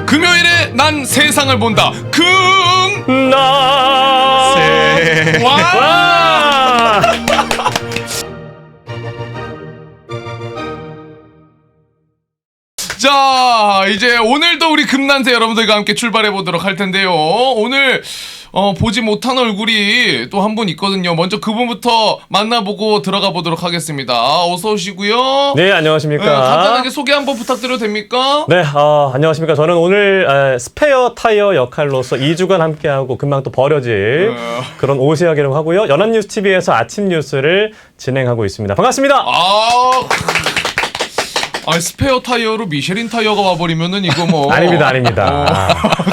금요일에 난 세상을 본다. 와! 자, 이제 오늘도 우리 금난새 여러분들과 함께 출발해 보도록 할 텐데요. 오늘 보지 못한 얼굴이 또 한 분 있거든요. 먼저 그분부터 만나보고 들어가 보도록 하겠습니다. 어서 오시고요. 네, 안녕하십니까. 간단하게 소개 한번 부탁드려도 됩니까? 네, 안녕하십니까. 저는 오늘 스페어 타이어 역할로서 2주간 함께하고 금방 또 버려질 그런 오세혁이라고 하고요. 연합뉴스TV에서 아침 뉴스를 진행하고 있습니다. 반갑습니다. 스페어 타이어로 미쉐린 타이어가 와버리면은 이거 뭐. 아닙니다.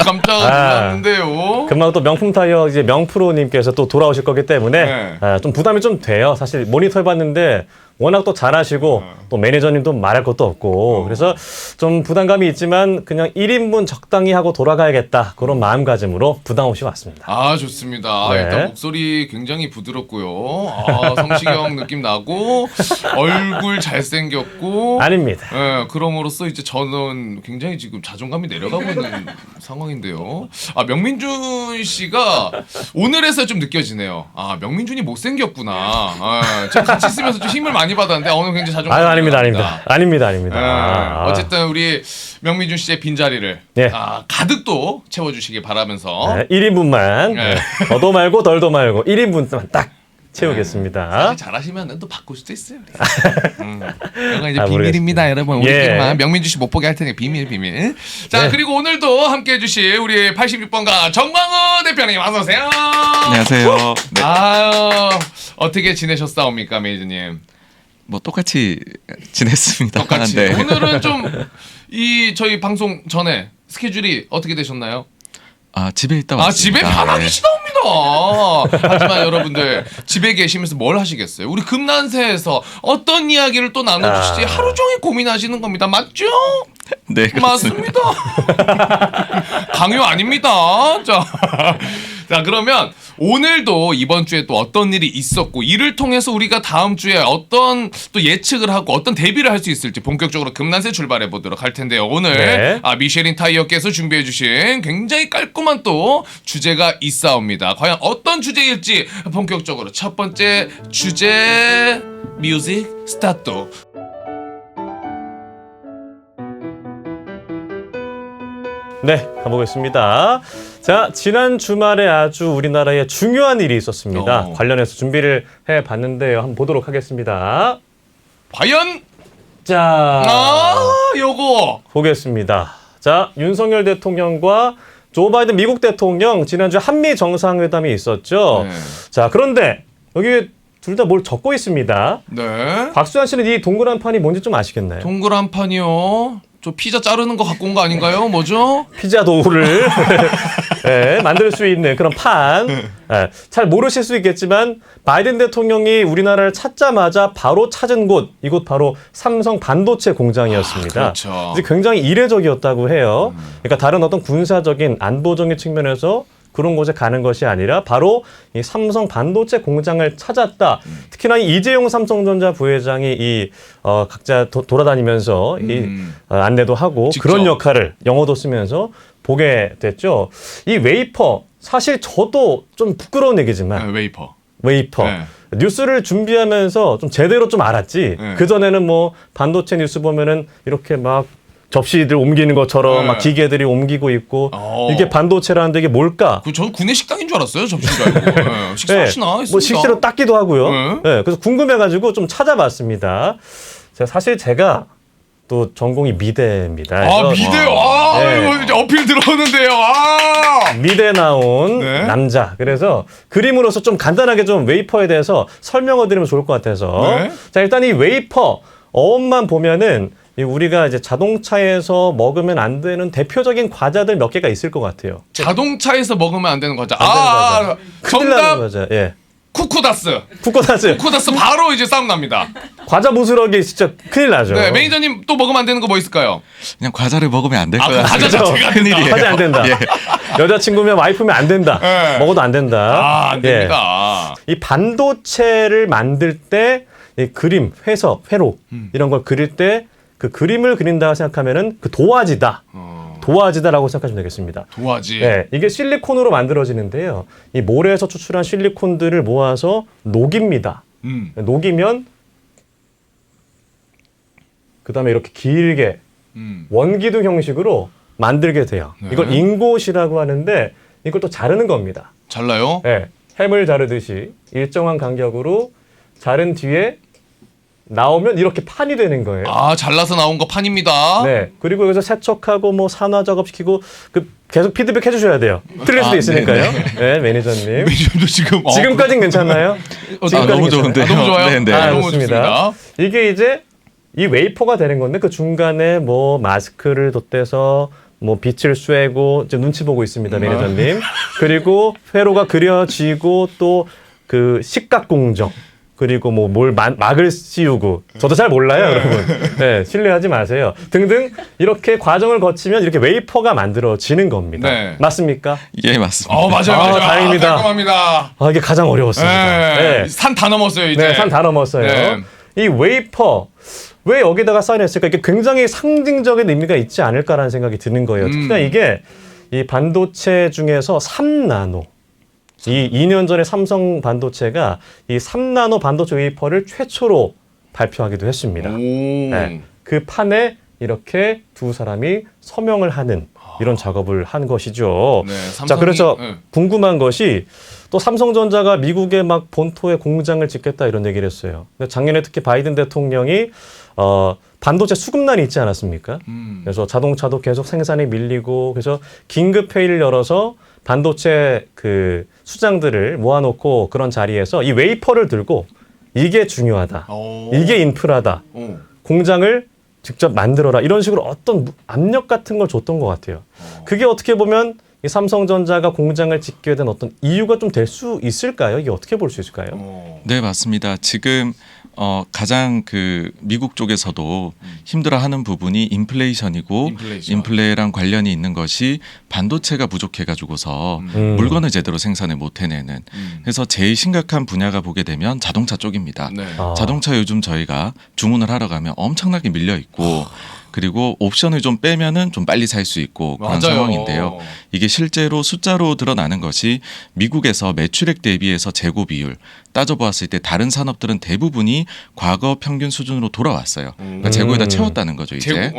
깜짝 놀랐는데요. 금방 또 명품 타이어 이제 명프로님께서 또 돌아오실 거기 때문에 좀 부담이 좀 돼요. 사실 모니터 해봤는데 워낙 또 잘하시고 또 매니저님도 말할 것도 없고 그래서 좀 부담감이 있지만 그냥 1인분 적당히 하고 돌아가야겠다 그런 마음가짐으로 부담 없이 왔습니다. 좋습니다. 네. 일단 목소리 굉장히 부드럽고요. 성시경 느낌 나고 얼굴 잘생겼고 아닙니다. 그럼으로써 이제 저는 굉장히 지금 자존감이 내려가고 있는 상황인데요. 명민준 씨가 오늘에서 좀 느껴지네요. 명민준이 못생겼구나. 제가 같이 있으면서 좀 힘을 많이 받았는데 오늘 굉장히 자존감이 아닙니다. 어쨌든 우리 명민준 씨의 빈자리를 네. 가득 또 채워주시기 바라면서 1인분만 더도 말고 덜도 말고 1인분만 딱 채우겠습니다. 사실 잘하시면 또 바꿀 수도 있어요. 이건 이제 비밀입니다, 여러분. 우리끼리만 명민준 씨 못 보게 할 테니 비밀. 자, 그리고 오늘도 함께해 주실 우리 86번가 정광호 대표님 어서 오세요. 안녕하세요. 네. 어떻게 지내셨사옵니까, 매니저님? 뭐 똑같이 지냈습니다. 똑같이. 네. 오늘은 좀 저희 방송 전에 스케줄이 어떻게 되셨나요? 집에 있다 왔습니다. 집에 편하게 시나옵니다. 하지만 여러분들 집에 계시면서 뭘 하시겠어요? 우리 금난새에서 어떤 이야기를 또 나눠주실지 하루 종일 고민하시는 겁니다. 맞죠? 네, 그렇습니다. 맞습니다. 강요 아닙니다. 자, 그러면 오늘도 이번 주에 또 어떤 일이 있었고 이를 통해서 우리가 다음 주에 어떤 또 예측을 하고 어떤 대비를 할 수 있을지 본격적으로 금난새 출발해 보도록 할 텐데요. 오늘 미쉐린 타이어께서 준비해 주신 굉장히 깔끔한 또 주제가 있사옵니다. 과연 어떤 주제일지 본격적으로 첫 번째 주제 뮤직 스타트. 네, 가보겠습니다. 자, 지난 주말에 아주 우리나라에 중요한 일이 있었습니다. 관련해서 준비를 해봤는데요. 한번 보도록 하겠습니다. 과연? 자, 요거 보겠습니다. 자, 윤석열 대통령과 조 바이든 미국 대통령 지난주 한미 정상회담이 있었죠. 자, 그런데 여기 둘 다 뭘 적고 있습니다. 네. 박수환 씨는 이 동그란 판이 뭔지 좀 아시겠나요? 동그란 판이요. 저 피자 자르는 거 갖고 온 거 아닌가요? 뭐죠? 피자 도우를 만들 수 있는 그런 판. 잘 모르실 수 있겠지만 바이든 대통령이 우리나라를 찾자마자 바로 찾은 곳, 이곳 바로 삼성 반도체 공장이었습니다. 그렇죠. 이제 굉장히 이례적이었다고 해요. 그러니까 다른 어떤 군사적인 안보적인 측면에서 그런 곳에 가는 것이 아니라 바로 이 삼성 반도체 공장을 찾았다. 특히나 이재용 삼성전자 부회장이 각자 돌아다니면서 안내도 하고 직접. 그런 역할을 영어도 쓰면서 보게 됐죠. 이 웨이퍼 사실 저도 좀 부끄러운 얘기지만 웨이퍼. 뉴스를 준비하면서 좀 제대로 좀 알았지. 그전에는 뭐 반도체 뉴스 보면은 이렇게 막 접시들 옮기는 것처럼 막 기계들이 옮기고 있고 이게 반도체라는데 이게 뭘까? 저는 구내 식당인 줄 알았어요. 접시를 알고. 식사하시나 했습니다. 뭐 실제로 닦기도 하고요. 그래서 궁금해가지고 좀 찾아봤습니다. 사실 제가 또 전공이 미대입니다. 미대? 이거 이제 어필 들어오는데요. 미대 나온 남자. 그래서 그림으로서 좀 간단하게 좀 웨이퍼에 대해서 설명을 드리면 좋을 것 같아서. 자, 일단 이 웨이퍼 어원만 보면은 우리가 이제 자동차에서 먹으면 안 되는 대표적인 과자들 몇 개가 있을 것 같아요. 자동차에서 먹으면 안 되는 과자. 정답. 과자. 쿠쿠다스. 쿠쿠다스 바로 이제 싸움 납니다. 과자 부스러기 진짜 큰일 나죠. 네, 매니저님 또 먹으면 안 되는 거 뭐 있을까요? 그냥 과자를 먹으면 안 될 거야. 과자 자체가 큰일이에요. 과자 안 된다. 여자친구면 와이프면 안 된다. 먹어도 안 된다. 안 됩니다. 이 반도체를 만들 때 이 그림, 회로 이런 걸 그릴 때 그 그림을 그린다고 생각하면은 그 도화지다. 도화지다라고 생각하시면 되겠습니다. 도화지. 네, 이게 실리콘으로 만들어지는데요. 이 모래에서 추출한 실리콘들을 모아서 녹입니다. 녹이면 그다음에 이렇게 길게 원기둥 형식으로 만들게 돼요. 네. 이걸 인곳이라고 하는데 이걸 또 자르는 겁니다. 잘라요? 네, 햄을 자르듯이 일정한 간격으로 자른 뒤에 나오면 이렇게 판이 되는 거예요. 아, 잘라서 나온 거 판입니다. 네, 그리고 여기서 세척하고 뭐 산화 작업시키고 계속 피드백 해주셔야 돼요. 틀릴 수도 있으니까요. 네, 매니저님. 매니저도 지금 지금까지는 괜찮나요? 지금까지는 너무 좋은데요. 너무 좋아요. 네, 네. 너무 좋습니다. 좋습니다. 이게 이제 이 웨이퍼가 되는 건데 그 중간에 뭐 마스크를 덧대서 뭐 빛을 쐬고 이제 눈치 보고 있습니다, 매니저님. 그리고 회로가 그려지고 또 그 식각 공정 그리고 뭐 뭘 막을 씌우고 저도 잘 몰라요, 여러분. 네, 신뢰하지 마세요. 등등 이렇게 과정을 거치면 이렇게 웨이퍼가 만들어지는 겁니다. 네. 맞습니까? 예, 맞습니다. 맞아요. 다행입니다. 깔끔합니다. 이게 가장 어려웠습니다. 네. 산 다 넘었어요, 이제. 네, 산 다 넘었어요. 네. 이 웨이퍼 왜 여기다가 쌓여냈을까? 이게 굉장히 상징적인 의미가 있지 않을까라는 생각이 드는 거예요. 특히나 이게 이 반도체 중에서 3나노. 이 2년 전에 삼성 반도체가 이 3나노 반도체 웨이퍼를 최초로 발표하기도 했습니다. 네, 그 판에 이렇게 두 사람이 서명을 하는 이런 작업을 한 것이죠. 네, 자, 그래서 네. 궁금한 것이 또 삼성전자가 미국에 막 본토에 공장을 짓겠다 이런 얘기를 했어요. 근데 작년에 특히 바이든 대통령이 반도체 수급난이 있지 않았습니까? 그래서 자동차도 계속 생산이 밀리고 그래서 긴급 회의를 열어서 반도체 그 수장들을 모아놓고 그런 자리에서 이 웨이퍼를 들고 이게 중요하다. 이게 인프라다. 공장을 직접 만들어라. 이런 식으로 어떤 압력 같은 걸 줬던 것 같아요. 그게 어떻게 보면 이 삼성전자가 공장을 짓게 된 어떤 이유가 좀 될 수 있을까요? 이게 어떻게 볼 수 있을까요? 네, 맞습니다. 지금 가장 그 미국 쪽에서도 힘들어하는 부분이 인플레이션이고 인플레랑 관련이 있는 것이 반도체가 부족해가지고서 물건을 제대로 생산을 못 해내는. 그래서 제일 심각한 분야가 보게 되면 자동차 쪽입니다. 네. 자동차 요즘 저희가 주문을 하러 가면 엄청나게 밀려 있고 그리고 옵션을 좀 빼면은 좀 빨리 살 수 있고 그런 맞아요. 상황인데요. 이게 실제로 숫자로 드러나는 것이 미국에서 매출액 대비해서 재고 비율 따져보았을 때 다른 산업들은 대부분이 과거 평균 수준으로 돌아왔어요. 그러니까 재고에 다 채웠다는 거죠. 이제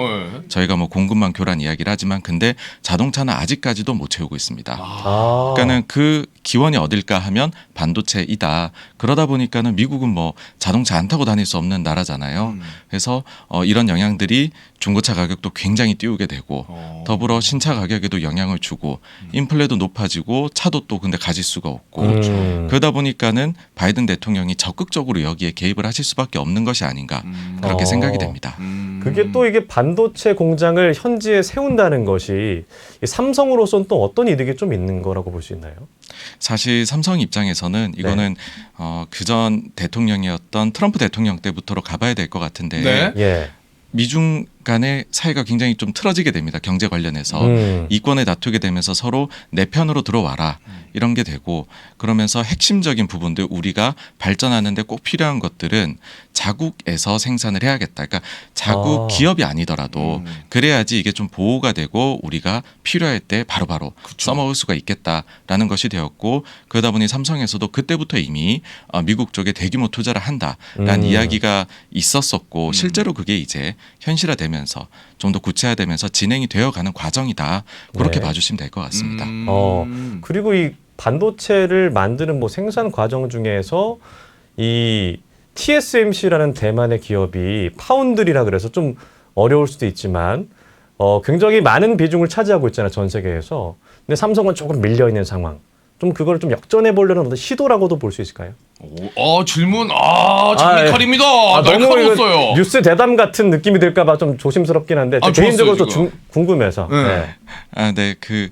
저희가 뭐 공급망 교란 이야기를 하지만 근데 자동차는 아직까지도 못 채우고 있습니다. 그러니까는 그 기원이 어딜까 하면 반도체이다. 그러다 보니까는 미국은 뭐 자동차 안 타고 다닐 수 없는 나라잖아요. 그래서 이런 영향들이 중고차 가격도 굉장히 띄우게 되고 더불어 신차 가격에도 영향을 주고 인플레도 높아지고 차도 또 근데 가질 수가 없고 그러다 보니까는 바이든 대통령이 적극적으로 여기에 개입을 하실 수밖에 없는 것이 아닌가 그렇게 생각이 됩니다. 그게 또 이게 반도체 공장을 현지에 세운다는 것이 이 삼성으로서는 또 어떤 이득이 좀 있는 거라고 볼 수 있나요? 사실 삼성 입장에서는 이거는 그전 대통령이었던 트럼프 대통령 때부터로 가봐야 될 것 같은데 네. 예. 미중 간의 사이가 굉장히 좀 틀어지게 됩니다. 경제 관련해서 이권을 다투게 되면서 서로 내 편으로 들어와라 이런 게 되고 그러면서 핵심적인 부분들 우리가 발전하는데 꼭 필요한 것들은 자국에서 생산을 해야겠다. 그러니까 자국 기업이 아니더라도 그래야지 이게 좀 보호가 되고 우리가 필요할 때 바로바로 써먹을 수가 있겠다라는 것이 되었고 그러다 보니 삼성에서도 그때부터 이미 미국 쪽에 대규모 투자를 한다라는 이야기가 있었었고 실제로 그게 이제 현실화되면서 좀 더 구체화되면서 진행이 되어가는 과정이다. 그렇게 네. 봐주시면 될 것 같습니다. 그리고 이 반도체를 만드는 뭐 생산 과정 중에서 이 TSMC라는 대만의 기업이 파운드리라 그래서 좀 어려울 수도 있지만 굉장히 많은 비중을 차지하고 있잖아요. 전 세계에서. 근데 삼성은 조금 밀려 있는 상황. 좀 그걸 좀 역전해 보려는 어떤 시도라고도 볼 수 있을까요? 질문 장미칼입니다. 너무 날카로웠어요. 뉴스 대담 같은 느낌이 들까봐 좀 조심스럽긴 한데 개인적으로 좀 궁금해서. 네. 네, 그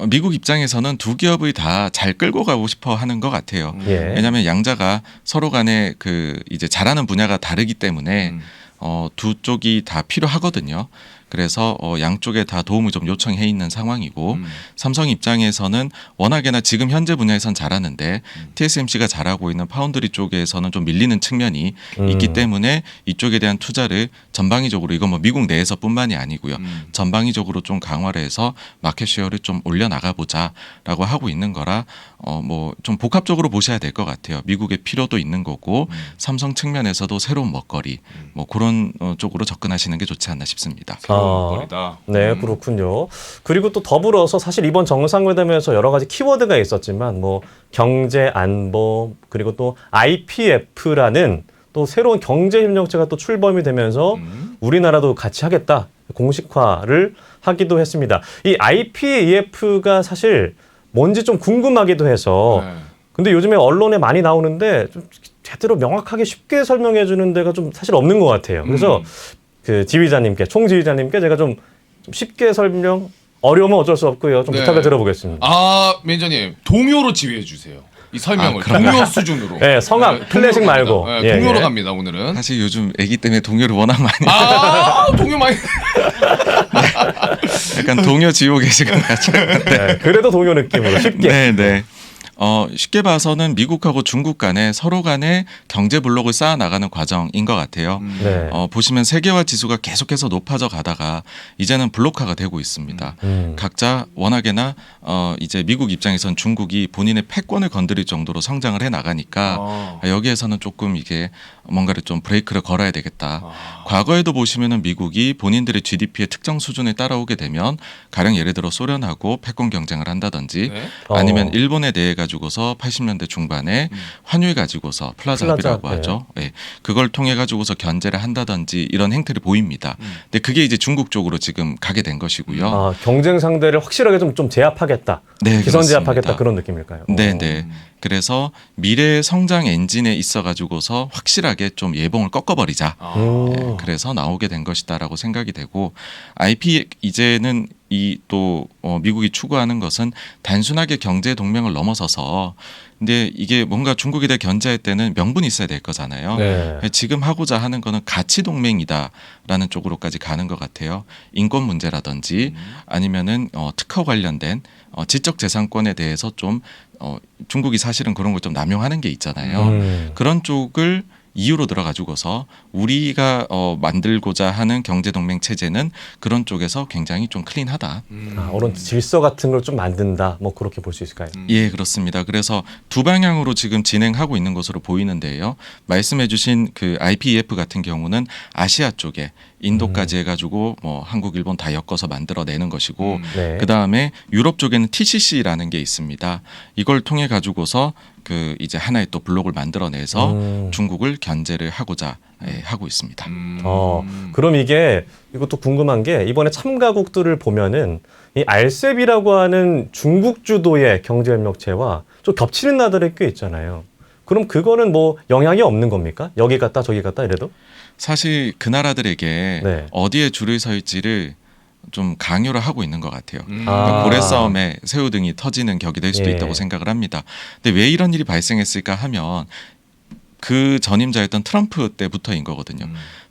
미국 입장에서는 두 기업이 다 잘 끌고 가고 싶어 하는 것 같아요. 예. 왜냐하면 양자가 서로 간에 그 이제 잘하는 분야가 다르기 때문에 두 쪽이 다 필요하거든요. 그래서 양쪽에 다 도움을 좀 요청해 있는 상황이고 삼성 입장에서는 워낙에나 지금 현재 분야에선 잘하는데 TSMC가 잘하고 있는 파운드리 쪽에서는 좀 밀리는 측면이 있기 때문에 이쪽에 대한 투자를 전방위적으로 이건 뭐 미국 내에서뿐만이 아니고요. 전방위적으로 좀 강화를 해서 마켓 쉐어를 좀 올려나가 보자라고 하고 있는 거라 뭐 좀 복합적으로 보셔야 될 것 같아요. 미국의 필요도 있는 거고 삼성 측면에서도 새로운 먹거리 뭐 그런 쪽으로 접근하시는 게 좋지 않나 싶습니다. 새로운 거리다. 네, 그렇군요. 그리고 또 더불어서 사실 이번 정상회담에서 여러 가지 키워드가 있었지만 뭐 경제 안보 그리고 또 IPF라는 또 새로운 경제 협력체가 또 출범이 되면서 우리나라도 같이 하겠다 공식화를 하기도 했습니다. 이 IPEF가 사실 뭔지 좀 궁금하기도 해서 네. 근데 요즘에 언론에 많이 나오는데 좀 제대로 명확하게 쉽게 설명해 주는 데가 좀 사실 없는 것 같아요. 그래서 그 지휘자님께 총지휘자님께 제가 좀 쉽게 설명 어려우면 어쩔 수 없고요. 좀 네. 부탁을 드려보겠습니다. 매니저님 동요로 지휘해 주세요. 이 설명을 그럼요. 동요 수준으로. 네, 성악, 클래식 동요로 말고. 갑니다. 네, 예, 동요로 예. 갑니다 오늘은. 사실 요즘 아기 때문에 동요를 워낙 많이 동요 많이. 약간 동요 지옥 계시간 같죠. 네, 그래도 동요 느낌으로 쉽게. 네, 네. 쉽게 봐서는 미국하고 중국 간에 서로 간에 경제 블록을 쌓아 나가는 과정인 것 같아요. 네. 보시면 세계화 지수가 계속해서 높아져 가다가 이제는 블록화가 되고 있습니다. 각자 워낙에나 이제 미국 입장에선 중국이 본인의 패권을 건드릴 정도로 성장을 해 나가니까 여기에서는 조금 이게 뭔가를 좀 브레이크를 걸어야 되겠다. 과거에도 보시면은 미국이 본인들의 GDP의 특정 수준에 따라오게 되면 가령 예를 들어 소련하고 패권 경쟁을 한다든지 네. 아니면 일본에 대해 가지고서 80년대 중반에 환율 가지고서 플라자 합의라고 플라자, 하죠. 예. 그걸 통해 가지고서 견제를 한다든지 이런 행태를 보입니다. 근데 그게 이제 중국 쪽으로 지금 가게 된 것이고요. 아, 경쟁 상대를 확실하게 좀 제압하겠다. 네, 기선 그렇습니다. 제압하겠다 그런 느낌일까요? 네, 네. 그래서 미래 성장 엔진에 있어 가지고서 확실하게 좀 예봉을 꺾어버리자. 네, 그래서 나오게 된 것이다라고 생각이 되고 IP 이제는 이 또 미국이 추구하는 것은 단순하게 경제 동맹을 넘어서서 근데 이게 뭔가 중국에 대해 견제할 때는 명분이 있어야 될 거잖아요. 네. 지금 하고자 하는 거는 가치 동맹이다라는 쪽으로까지 가는 것 같아요. 인권 문제라든지 아니면은 특허 관련된 지적 재산권에 대해서 좀 중국이 사실은 그런 걸 좀 남용하는 게 있잖아요. 그런 쪽을 이유로 들어가지고서 우리가 만들고자 하는 경제 동맹 체제는 그런 쪽에서 굉장히 좀 클린하다. 그런 질서 같은 걸 좀 만든다. 뭐 그렇게 볼 수 있을까요? 예, 그렇습니다. 그래서 두 방향으로 지금 진행하고 있는 것으로 보이는데요. 말씀해주신 그 IPEF 같은 경우는 아시아 쪽에 인도까지 해가지고 뭐 한국, 일본 다 엮어서 만들어내는 것이고 네. 그 다음에 유럽 쪽에는 TCC라는 게 있습니다. 이걸 통해 가지고서 그 이제 하나의 또 블록을 만들어내서 중국을 견제를 하고자 하고 있습니다. 그럼 이것도 궁금한 게 이번에 참가국들을 보면은 이 RCEP이라고 하는 중국 주도의 경제협력체와 좀 겹치는 나라들이 꽤 있잖아요. 그럼 그거는 뭐 영향이 없는 겁니까? 여기 갔다 저기 갔다 이래도? 사실 그 나라들에게 네. 어디에 줄을 서일지를 좀 강요를 하고 있는 것 같아요. 아. 그러니까 고래 싸움에 새우등이 터지는 격이 될 수도 예. 있다고 생각을 합니다. 근데 왜 이런 일이 발생했을까 하면 그 전임자였던 트럼프 때부터인 거거든요.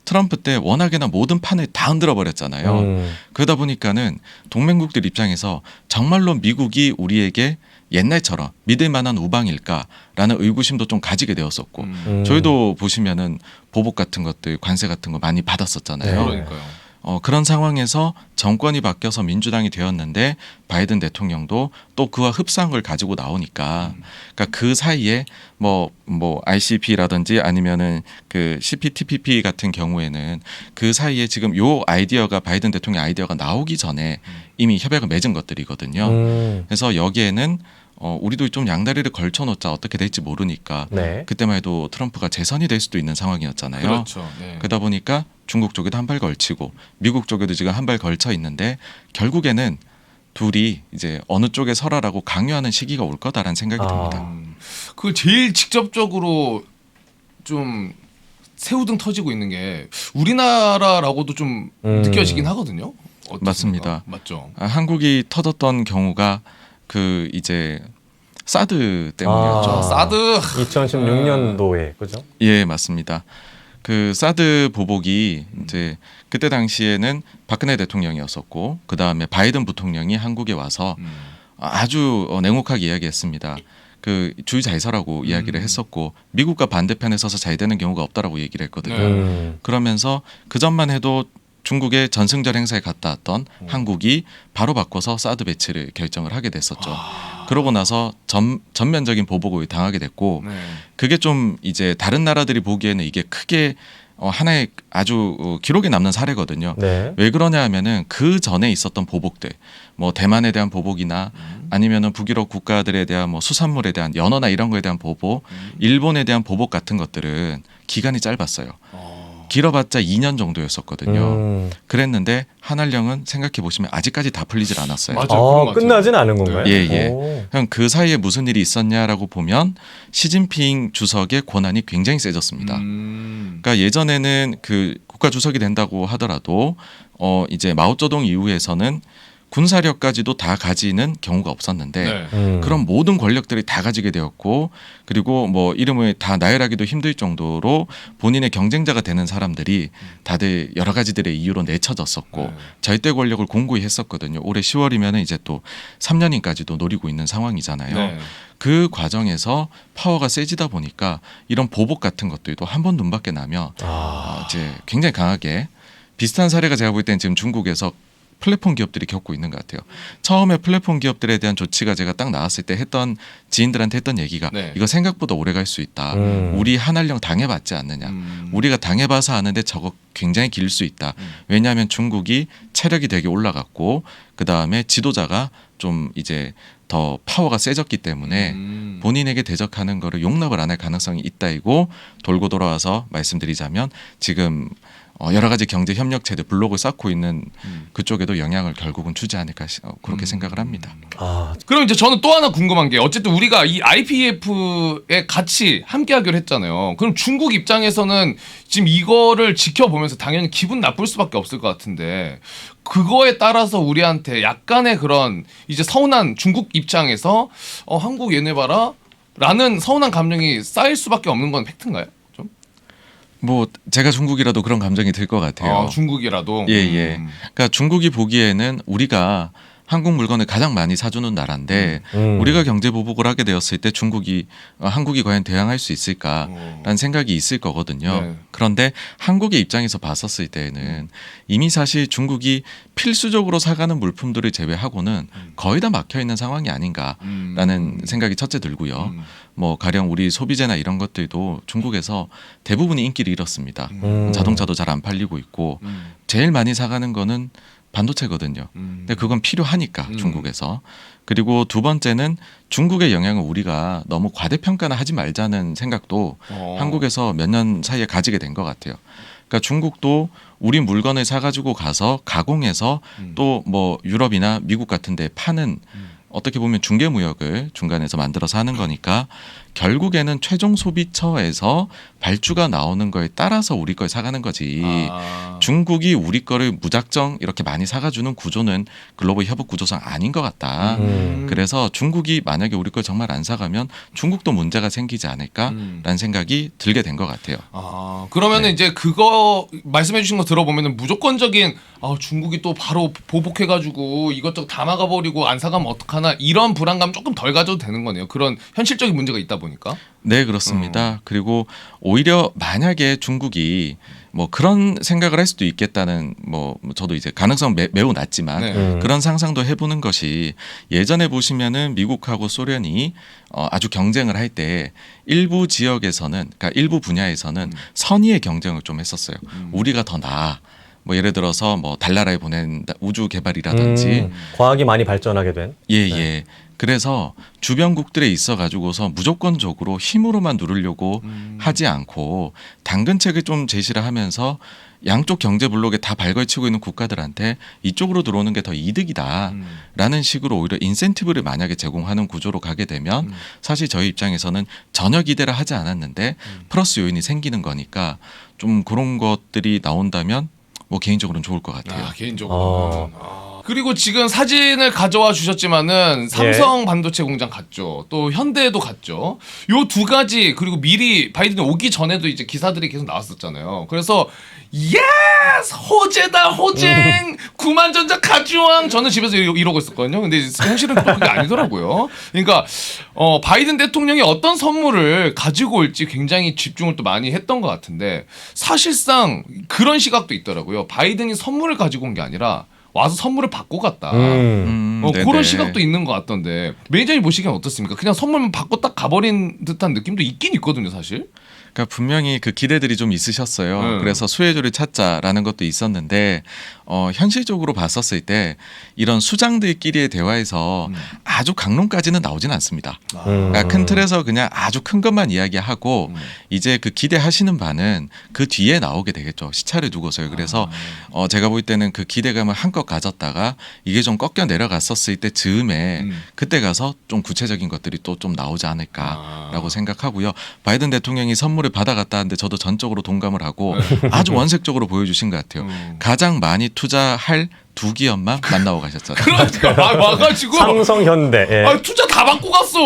트럼프 때 워낙에나 모든 판을 다 흔들어 버렸잖아요. 그러다 보니까는 동맹국들 입장에서 정말로 미국이 우리에게 옛날처럼 믿을 만한 우방일까라는 의구심도 좀 가지게 되었었고 저희도 보시면은 보복 같은 것들 관세 같은 거 많이 받았었잖아요. 그러니까요. 그런 상황에서 정권이 바뀌어서 민주당이 되었는데 바이든 대통령도 또 그와 흡사한 걸 가지고 나오니까 그러니까 그 사이에 뭐 ICP라든지 아니면은 그 CPTPP 같은 경우에는 그 사이에 지금 요 아이디어가 바이든 대통령 아이디어가 나오기 전에 이미 협약을 맺은 것들이거든요. 그래서 여기에는 우리도 좀 양다리를 걸쳐놓자 어떻게 될지 모르니까 네. 그때만 해도 트럼프가 재선이 될 수도 있는 상황이었잖아요. 그렇죠. 네. 그러다 보니까 중국 쪽에도 한 발 걸치고 미국 쪽에도 지금 한 발 걸쳐 있는데 결국에는 둘이 이제 어느 쪽에 서라라고 강요하는 시기가 올 거다라는 생각이 듭니다. 그 제일 직접적으로 좀 새우등 터지고 있는 게 우리나라라고도 좀 느껴지긴 하거든요. 어떻습니까? 맞습니다. 맞죠. 한국이 터졌던 경우가 그 이제 사드 때문이었죠. 아. 사드 2016년도에 그죠? 예, 맞습니다. 그 사드 보복이 이제 그때 당시에는 박근혜 대통령이었었고 그 다음에 바이든 부통령이 한국에 와서 아주 냉혹하게 이야기했습니다. 그 주의 잘 서라고 이야기를 했었고 미국과 반대편에 서서 잘 되는 경우가 없다라고 얘기를 했거든요. 그러면서 그 전만 해도 중국의 전승절 행사에 갔다 왔던 한국이 바로 바꿔서 사드 배치를 결정을 하게 됐었죠. 그러고 나서 전면적인 보복을 당하게 됐고 네. 그게 좀 이제 다른 나라들이 보기에는 이게 크게 하나의 아주 기록에 남는 사례거든요. 네. 왜 그러냐 하면은 그 전에 있었던 보복들, 뭐 대만에 대한 보복이나 아니면은 북유럽 국가들에 대한 뭐 수산물에 대한 연어나 이런 거에 대한 보복, 일본에 대한 보복 같은 것들은 기간이 짧았어요. 길어봤자 2년 정도였었거든요. 그랬는데 한알령은 생각해 보시면 아직까지 다 풀리질 않았어요. 맞아요. 그건 맞아요. 끝나진 않은 건가요? 예, 예. 오. 그냥 그 사이에 무슨 일이 있었냐라고 보면 시진핑 주석의 권한이 굉장히 세졌습니다. 그러니까 예전에는 그 국가 주석이 된다고 하더라도 이제 마오쩌둥 이후에서는 군사력까지도 다 가지는 경우가 없었는데 네. 그런 모든 권력들이 다 가지게 되었고 그리고 뭐 이름을 다 나열하기도 힘들 정도로 본인의 경쟁자가 되는 사람들이 다들 여러 가지들의 이유로 내쳐졌었고 네. 절대 권력을 공고히 했었거든요. 올해 10월이면 이제 또 3년인까지도 노리고 있는 상황이잖아요. 네. 그 과정에서 파워가 세지다 보니까 이런 보복 같은 것들도 한 번 눈밖에 나면 이제 굉장히 강하게 비슷한 사례가 제가 볼 때는 지금 중국에서 플랫폼 기업들이 겪고 있는 것 같아요. 처음에 플랫폼 기업들에 대한 조치가 제가 딱 나왔을 때 했던 지인들한테 했던 얘기가 네. 이거 생각보다 오래 갈 수 있다. 우리 한알령 당해봤지 않느냐. 우리가 당해봐서 아는데 저거 굉장히 길 수 있다. 왜냐하면 중국이 체력이 되게 올라갔고 그 다음에 지도자가 좀 이제 더 파워가 세졌기 때문에 본인에게 대적하는 거를 용납을 안 할 가능성이 있다이고 돌고 돌아와서 말씀드리자면 지금 여러 가지 경제 협력체들 블록을 쌓고 있는 그쪽에도 영향을 결국은 주지 않을까 그렇게 생각을 합니다. 그럼 이제 저는 또 하나 궁금한 게 어쨌든 우리가 이 IPEF에 같이 함께하기로 했잖아요. 그럼 중국 입장에서는 지금 이거를 지켜보면서 당연히 기분 나쁠 수밖에 없을 것 같은데 그거에 따라서 우리한테 약간의 그런 이제 서운한 중국 입장에서 한국 얘네 봐라 라는 서운한 감정이 쌓일 수밖에 없는 건 팩트인가요? 좀? 뭐 제가 중국이라도 그런 감정이 들 것 같아요. 중국이라도. 예. 그러니까 중국이 보기에는 우리가 한국 물건을 가장 많이 사주는 나라인데 우리가 경제 보복을 하게 되었을 때 중국이 한국이 과연 대항할 수 있을까라는 생각이 있을 거거든요. 네. 그런데 한국의 입장에서 봤었을 때에는 이미 사실 중국이 필수적으로 사가는 물품들을 제외하고는 거의 다 막혀 있는 상황이 아닌가라는 생각이 첫째 들고요. 뭐 가령 우리 소비재나 이런 것들도 중국에서 대부분이 인기를 잃었습니다. 자동차도 잘 안 팔리고 있고 제일 많이 사가는 거는 반도체거든요. 근데 그건 필요하니까 중국에서. 그리고 두 번째는 중국의 영향을 우리가 너무 과대평가는 하지 말자는 생각도 한국에서 몇 년 사이에 가지게 된 것 같아요. 그러니까 중국도 우리 물건을 사가지고 가서 가공해서 또 뭐 유럽이나 미국 같은 데 파는 어떻게 보면 중개무역을 중간에서 만들어서 하는 거니까 결국에는 최종 소비처에서 발주가 나오는 거에 따라서 우리 걸 사가는 거지. 중국이 우리 거를 무작정 이렇게 많이 사가주는 구조는 글로벌 협업 구조상 아닌 것 같다. 그래서 중국이 만약에 우리 걸 정말 안 사가면 중국도 문제가 생기지 않을까라는 생각이 들게 된 것 같아요. 그러면은 이제 그거 말씀해 주신 거 들어보면은 무조건적인 중국이 또 바로 보복해가지고 이것저것 다 막아버리고 안 사가면 어떡하나 이런 불안감 조금 덜 가져도 되는 거네요. 그런 현실적인 문제가 있다 보니까. 네, 그렇습니다. 그리고 오히려 만약에 중국이 뭐 그런 생각을 할 수도 있겠다는 뭐 저도 이제 가능성 매우 낮지만 네. 그런 상상도 해보는 것이 예전에 보시면은 미국하고 소련이 아주 경쟁을 할 때 일부 지역에서는 그러니까 일부 분야에서는 선의의 경쟁을 좀 했었어요. 우리가 더 나아. 뭐 예를 들어서 뭐 달나라에 보낸 우주 개발이라든지 과학이 많이 발전하게 된. 예. 그래서 주변국들에 있어 가지고서 무조건적으로 힘으로만 누르려고 하지 않고 당근책을 좀 제시를 하면서 양쪽 경제 블록에 다 발걸치고 있는 국가들한테 이쪽으로 들어오는 게 더 이득이다라는 식으로 오히려 인센티브를 만약에 제공하는 구조로 가게 되면 사실 저희 입장에서는 전혀 기대를 하지 않았는데 플러스 요인이 생기는 거니까 좀 그런 것들이 나온다면 뭐 개인적으로는 좋을 것 같아요. 개인적으로. 그리고 지금 사진을 가져와 주셨지만은 삼성 반도체 공장 갔죠. 또 현대에도 갔죠. 요 두 가지 그리고 미리 바이든이 오기 전에도 이제 기사들이 계속 나왔었잖아요. 그래서 예스 호재다 호쟁 구만전자 가주왕 저는 집에서 이러고 있었거든요. 근데 현실은 또 그게 아니더라고요. 그러니까 바이든 대통령이 어떤 선물을 가지고 올지 굉장히 집중을 또 많이 했던 것 같은데 사실상 그런 시각도 있더라고요. 바이든이 선물을 가지고 온 게 아니라 와서 선물을 받고 갔다. 네네. 그런 시각도 있는 것 같던데 매니저님 보시기엔 어떻습니까? 그냥 선물만 받고 딱 가버린 듯한 느낌도 있긴 있거든요, 사실. 그러니까 분명히 그 기대들이 좀 있으셨어요. 그래서 수혜주를 찾자라는 것도 있었는데 현실적으로 봤었을 때 이런 수장들끼리의 대화에서 아주 강론까지는 나오진 않습니다. 그러니까 큰 틀에서 그냥 아주 큰 것만 이야기하고 이제 그 기대하시는 바는 그 뒤에 나오게 되겠죠. 시차를 두고서요. 그래서 제가 볼 때는 그 기대감을 한껏 가졌다가 이게 좀 꺾여 내려갔었을 때 즈음에 그때 가서 좀 구체적인 것들이 또 좀 나오지 않을까라고 생각하고요. 바이든 대통령이 선물을 받아갔다 하는데 저도 전적으로 동감을 하고 아주 원색적으로 보여주신 것 같아요. 가장 많이 투자할 두 기업만 만나고 가셨잖아요. 그러니까 와가지고 삼성, 현대. 예. 투자 다 받고 갔어.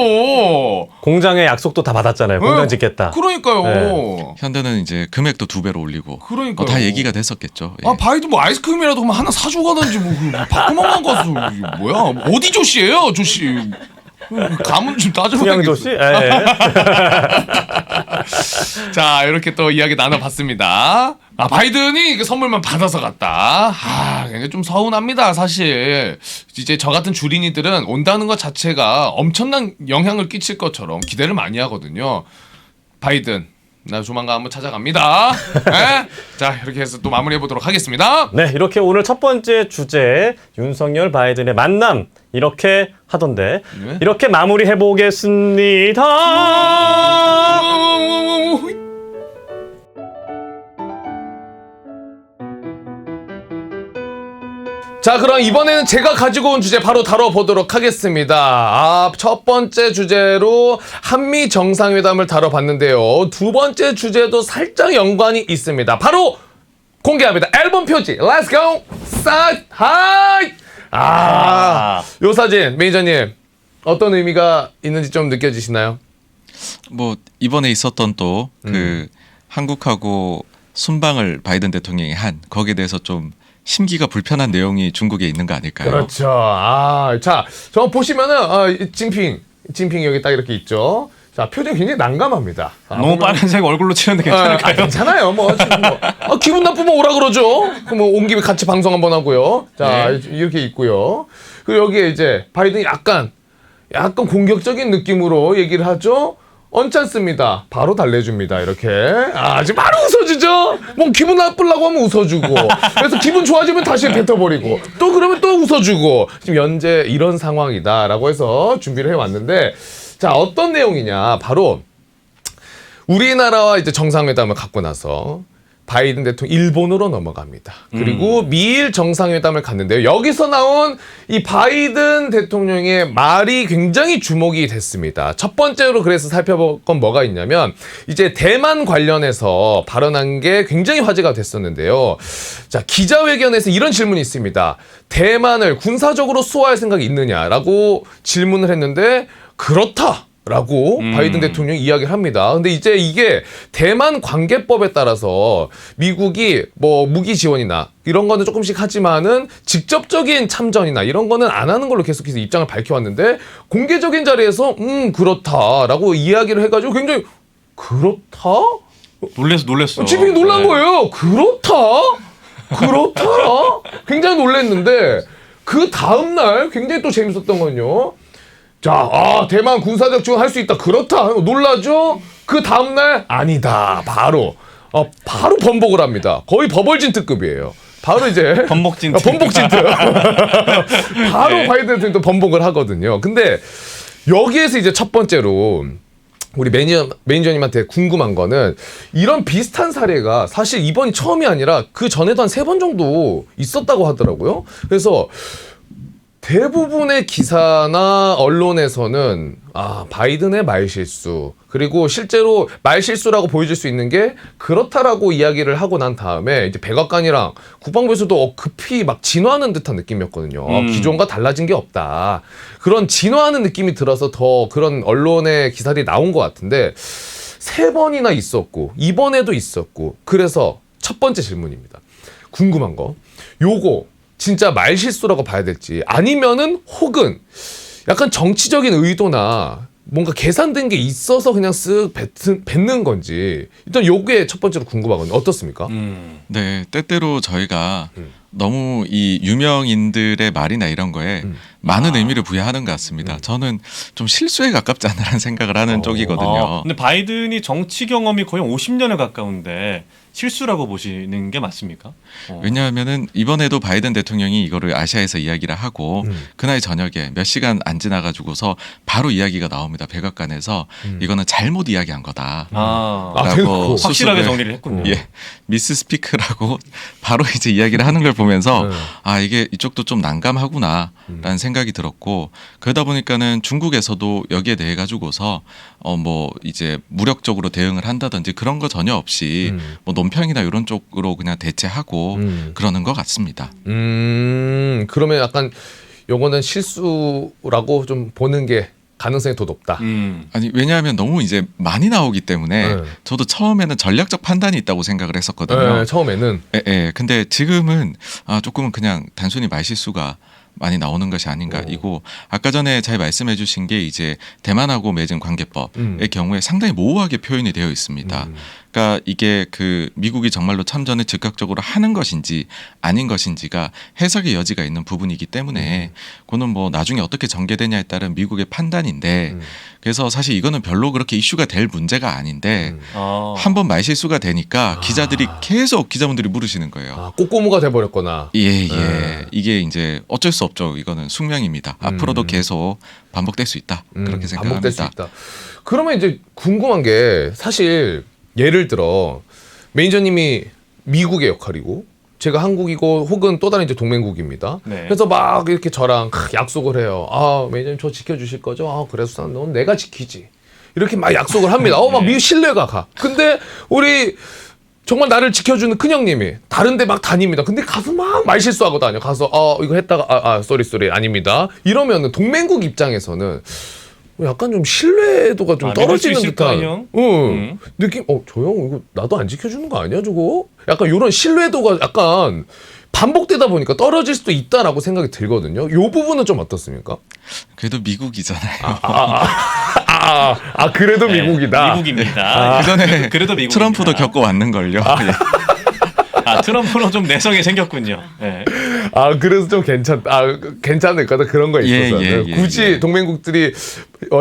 공장의 약속도 다 받았잖아요. 공장 짓겠다. 그러니까요. 현대는 이제 금액도 2배로 올리고 그러니까요. 다 얘기가 됐었겠죠. 예. 바이든 뭐 아이스크림이라도 하나 사주고 가든지 뭐 바꾸만 가서 뭐야 어디 조씨예요 조씨. 감은 좀 따져봐야겠어. 수양조씨? 예. 자 이렇게 또 이야기 나눠봤습니다. 바이든이 그 선물만 받아서 갔다. 굉장히 좀 서운합니다. 사실 이제 저 같은 주린이들은 온다는 것 자체가 엄청난 영향을 끼칠 것처럼 기대를 많이 하거든요. 바이든 나 조만간 한번 찾아갑니다. 네? 자 이렇게 해서 또 마무리해보도록 하겠습니다. 네, 이렇게 오늘 첫 번째 주제 윤석열 바이든의 만남 이렇게 하던데 네. 이렇게 마무리해 보겠습니다. 자 그럼 이번에는 제가 가지고 온 주제 바로 다뤄보도록 하겠습니다. 첫 번째 주제로 한미 정상회담을 다뤄봤는데요. 두 번째 주제도 살짝 연관이 있습니다. 바로 공개합니다. 앨범 표지. Let's go. Side High. 요 사진 매니저님 어떤 의미가 있는지 좀 느껴지시나요? 뭐 이번에 있었던 또 그 한국하고 순방을 바이든 대통령이 한 거기에 대해서 좀 심기가 불편한 내용이 중국에 있는 거 아닐까요? 그렇죠. 자, 저 보시면은 징핑 여기 딱 이렇게 있죠. 자, 표정이 굉장히 난감합니다. 너무 빨간색 얼굴로 치는데 괜찮을까요? 괜찮아요. 지금 기분 나쁘면 오라 그러죠. 그럼 온 김에 같이 방송 한번 하고요. 자, 이렇게 있고요. 그리고 여기에 이제 바이든이 약간 공격적인 느낌으로 얘기를 하죠. 언짢습니다. 바로 달래줍니다. 이렇게. 지금 바로 웃어주죠? 뭐 기분 나쁘려고 하면 웃어주고. 그래서 기분 좋아지면 다시 뱉어버리고. 또 그러면 또 웃어주고. 지금 현재 이런 상황이다라고 해서 준비를 해왔는데 자, 어떤 내용이냐. 바로 우리나라와 이제 정상회담을 갖고 나서 바이든 대통령 일본으로 넘어갑니다. 그리고 미일 정상회담을 갔는데요. 여기서 나온 이 바이든 대통령의 말이 굉장히 주목이 됐습니다. 첫 번째로 그래서 살펴볼 건 뭐가 있냐면 이제 대만 관련해서 발언한 게 굉장히 화제가 됐었는데요. 자, 기자회견에서 이런 질문이 있습니다. 대만을 군사적으로 수호할 생각이 있느냐라고 질문을 했는데 그렇다. 라고 바이든 대통령이 이야기를 합니다. 근데 이제 이게 대만 관계법에 따라서 미국이 뭐 무기 지원이나 이런 거는 조금씩 하지만은 직접적인 참전이나 이런 거는 안 하는 걸로 계속해서 입장을 밝혀왔는데 공개적인 자리에서 그렇다라고 이야기를 해가지고 굉장히 그렇다? 놀랬어. 지금 놀란 거예요. 그렇다? 굉장히 놀랬는데 그 다음날 굉장히 또 재밌었던 건요. 자, 대만 군사적 지원 할 수 있다. 그렇다. 놀라죠? 그 다음날 아니다. 바로 번복을 합니다. 거의 버벌진트급이에요. 바로 이제 번복진트. 바로 바이든 대통령도 번복을 하거든요. 근데 여기에서 이제 첫 번째로 우리 매니저님한테 궁금한 거는 이런 비슷한 사례가 사실 이번이 처음이 아니라 그 전에도 한 3번 정도 있었다고 하더라고요. 그래서 대부분의 기사나 언론에서는 바이든의 말실수 그리고 실제로 말실수라고 보여질 수 있는 게 그렇다라고 이야기를 하고 난 다음에 이제 백악관이랑 국방부에서도 급히 막 진화하는 듯한 느낌이었거든요. 기존과 달라진 게 없다. 그런 진화하는 느낌이 들어서 더 그런 언론의 기사들이 나온 것 같은데 3번이나 있었고 이번에도 있었고 그래서 첫 번째 질문입니다. 궁금한 거 요거 진짜 말실수라고 봐야 될지 아니면은 혹은 약간 정치적인 의도나 뭔가 계산된 게 있어서 그냥 쓱 뱉는 건지 일단 요게 첫 번째로 궁금하거든요. 어떻습니까? 네, 때때로 저희가 너무 이 유명인들의 말이나 이런 거에 많은 의미를 부여하는 것 같습니다. 저는 좀 실수에 가깝지 않나라는 생각을 하는 쪽이거든요. 근데 바이든이 정치 경험이 거의 50년에 가까운데 실수라고 보시는 게 맞습니까? 왜냐하면은 이번에도 바이든 대통령이 이거를 아시아에서 이야기를 하고 그날 저녁에 몇 시간 안 지나가지고서 바로 이야기가 나옵니다. 백악관에서 이거는 잘못 이야기한 거다. 대놓고. 확실하게 정리를 했군요. 예, 미스 스피크라고 바로 이제 이야기를 하는 걸 보면서 이게 이쪽도 좀 난감하구나라는 생각이 들었고 그러다 보니까는 중국에서도 여기에 대해 가지고서 뭐 이제 무력적으로 대응을 한다든지 그런 거 전혀 없이 뭐 논평이나 이런 쪽으로 그냥 대체하고 그러는 것 같습니다. 그러면 약간 요거는 실수라고 좀 보는 게 가능성이 더 높다. 아니 왜냐하면 너무 이제 많이 나오기 때문에 저도 처음에는 전략적 판단이 있다고 생각을 했었거든요. 네, 처음에는. 예. 근데 지금은 조금은 그냥 단순히 말실수가 많이 나오는 것이 아닌가 이고 아까 전에 잘 말씀해 주신 게 이제 대만하고 맺은 관계법의 경우에 상당히 모호하게 표현이 되어 있습니다. 그러니까 이게 그 미국이 정말로 참전을 즉각적으로 하는 것인지 아닌 것인지가 해석의 여지가 있는 부분이기 때문에 그거는 뭐 나중에 어떻게 전개되냐에 따른 미국의 판단인데 그래서 사실 이거는 별로 그렇게 이슈가 될 문제가 아닌데 한번 말실수가 되니까 기자들이 계속 기자분들이 물으시는 거예요. 꼬꼬무가 돼버렸거나. 예. 이게 이제 어쩔 수 없죠. 이거는 숙명입니다. 앞으로도 계속 반복될 수 있다. 그렇게 생각합니다. 반복될 수 있다. 그러면 이제 궁금한 게 사실 예를 들어 매니저님이 미국의 역할이고 제가 한국이고 혹은 또 다른 이제 동맹국입니다. 네. 그래서 막 이렇게 저랑 약속을 해요. 매니저님 저 지켜주실 거죠? 그래서 넌 내가 지키지. 이렇게 막 약속을 합니다. 막 미국 신뢰가 가. 근데 우리 정말 나를 지켜주는 큰형님이 다른 데 막 다닙니다. 근데 가서 막 말실수하고 다녀. 가서 이거 했다가 쏘리 아닙니다. 이러면은 동맹국 입장에서는 약간 좀 신뢰도가 좀 떨어지는 듯한 느낌. 저 형 이거 나도 안 지켜주는 거 아니야 저거? 약간 이런 신뢰도가 약간 반복되다 보니까 떨어질 수도 있다라고 생각이 들거든요. 이 부분은 좀 어떻습니까? 그래도 미국이잖아요. 그래도 미국이다. 미국입니다. 그전에 그래도 미국입니다. 트럼프도 겪어왔는걸요. 트럼프는 좀 내성이 생겼군요. 네. 그래서 좀 괜찮을까? 그런 거 있어서 굳이 동맹국들이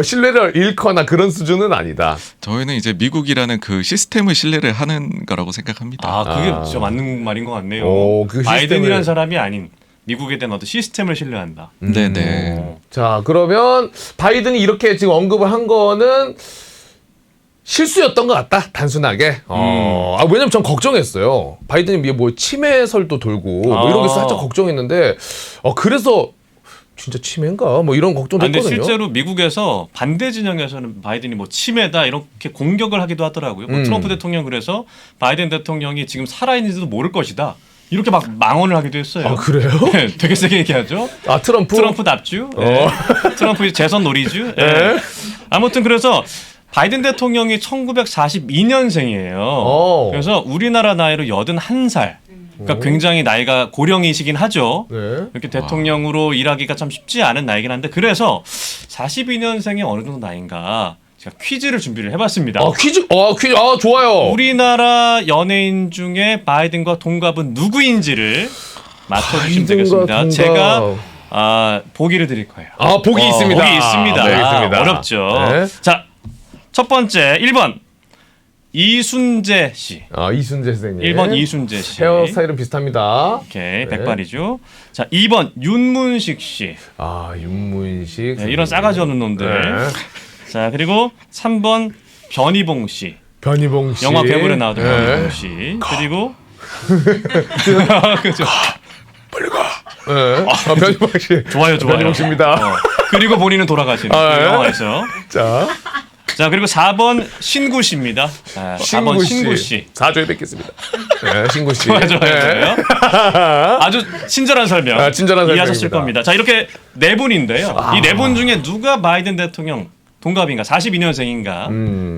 신뢰를 잃거나 그런 수준은 아니다. 저희는 이제 미국이라는 그 시스템을 신뢰를 하는 거라고 생각합니다. 그게 진짜 맞는 말인 것 같네요. 그 바이든이라는 사람이 아닌 미국에 대한 어떤 시스템을 신뢰한다. 네네. 자, 그러면 바이든이 이렇게 지금 언급을 한 거는 실수였던 것 같다. 단순하게. 왜냐면 전 걱정했어요. 바이든이 뭐 치매설도 돌고 뭐 이런 게 살짝 걱정했는데 그래서 진짜 치매인가? 뭐 이런 걱정도 근데 했거든요. 실제로 미국에서 반대 진영에서는 바이든이 뭐 치매다 이렇게 공격을 하기도 하더라고요. 트럼프 대통령 그래서 바이든 대통령이 지금 살아있는지도 모를 것이다. 이렇게 막 망언을 하기도 했어요. 그래요? 네, 되게 세게 얘기하죠. 트럼프 답주. 네. 트럼프 재선 놀이주. 네. 아무튼 그래서 바이든 대통령이 1942년생이에요. 그래서 우리나라 나이로 81살. 그러니까 굉장히 나이가 고령이시긴 하죠. 네. 이렇게 대통령으로 일하기가 참 쉽지 않은 나이긴 한데 그래서 42년생이 어느 정도 나이인가 제가 퀴즈를 준비를 해봤습니다. 퀴즈 좋아요. 우리나라 연예인 중에 바이든과 동갑은 누구인지를 맞춰주시면 되겠습니다. 제가 보기를 드릴 거예요. 보기 있습니다. 보기 있습니다. 네, 있습니다. 어렵죠. 네. 자, 첫 번째 1번 이순재 씨. 이순재 선생님. 1번 이순재 씨. 헤어스타일은 비슷합니다. 오케이, 백발이죠. 자, 2번 윤문식 씨. 윤문식. 네, 이런 싸가지 없는 놈들. 네. 자, 그리고 3번 변희봉 씨. 변희봉 씨. 영화 괴물에 나오던 변희봉 씨. 그리고 그죠. 빨리 가. 네. 변희봉 씨. 좋아요. 변희봉 씨입니다. 그리고 본인은 돌아가시는 아, 예. 영화에서. 자, 자, 그리고 4번 신구 씨입니다. 4번 신구 씨. 4조에 뵙겠습니다. 네, 신구 씨. 좋아요. 네. 아주 친절한 설명. 친절한 이해하셨을 설명입니다. 겁니다. 자, 이렇게 네 분인데요. 이 네 분 중에 누가 바이든 대통령 동갑인가 42년생인가